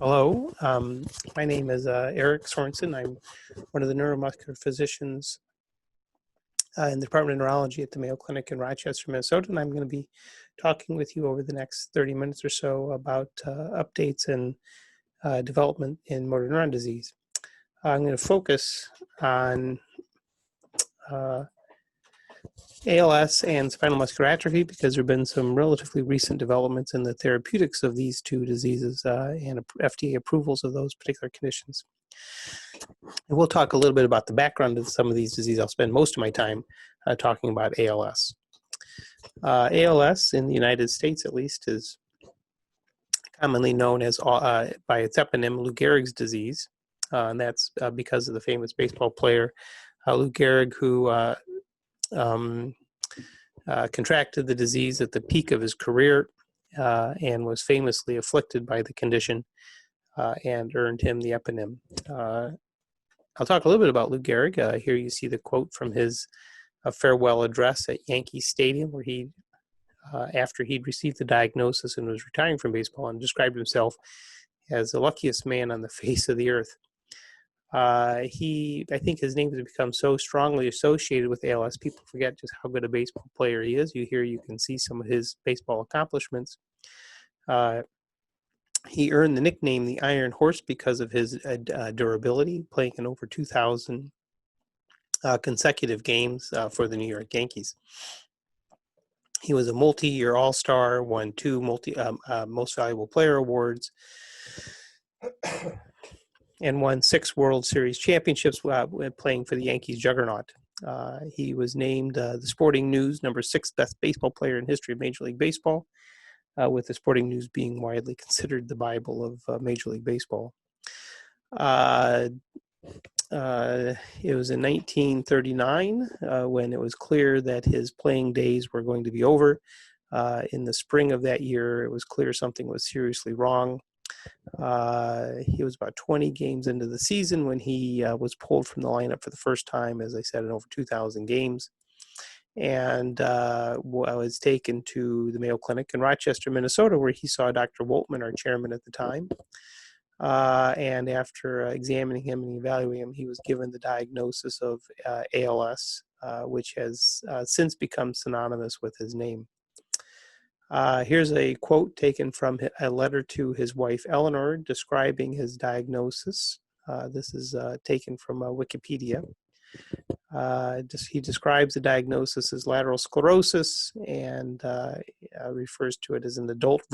Hello, my name is Eric Sorenson. I'm one of the neuromuscular physicians in the Department of Neurology at the Mayo Clinic in Rochester, Minnesota, and I'm going to be talking with you over the next 30 minutes or so about updates and development in motor neuron disease. I'm going to focus on ALS and spinal muscular atrophy because there have been some relatively recent developments in the therapeutics of these two diseases and FDA approvals of those particular conditions. And we'll talk a little bit about the background of some of these diseases. I'll spend most of my time talking about ALS. ALS in the United States, at least, is commonly known as by its eponym Lou Gehrig's disease, and that's because of the famous baseball player Lou Gehrig, who contracted the disease at the peak of his career and was famously afflicted by the condition and earned him the eponym. I'll talk a little bit about Lou Gehrig. Here you see the quote from his farewell address at Yankee Stadium, where he, after he'd received the diagnosis and was retiring from baseball, and described himself as the luckiest man on the face of the earth. I think his name has become so strongly associated with ALS, people forget just how good a baseball player he is. You can see some of his baseball accomplishments. He earned the nickname the Iron Horse because of his durability, playing in over 2,000 consecutive games for the New York Yankees. He was a multi-year All-Star, won two Most Valuable Player awards, and won 6 World Series championships playing for the Yankees juggernaut. He was named the Sporting News number 6 best baseball player in history of Major League Baseball, with the Sporting News being widely considered the Bible of Major League Baseball. It was in 1939 when it was clear that his playing days were going to be over. In the spring of that year, it was clear something was seriously wrong. He was about 20 games into the season when he was pulled from the lineup for the first time, as I said, in over 2,000 games, and was taken to the Mayo Clinic in Rochester, Minnesota, where he saw Dr. Woltman, our chairman at the time. And after examining him and evaluating him, he was given the diagnosis of ALS, which has since become synonymous with his name. Here's a quote taken from a letter to his wife, Eleanor, describing his diagnosis. This is taken from Wikipedia. He describes the diagnosis as lateral sclerosis and refers to it as an adult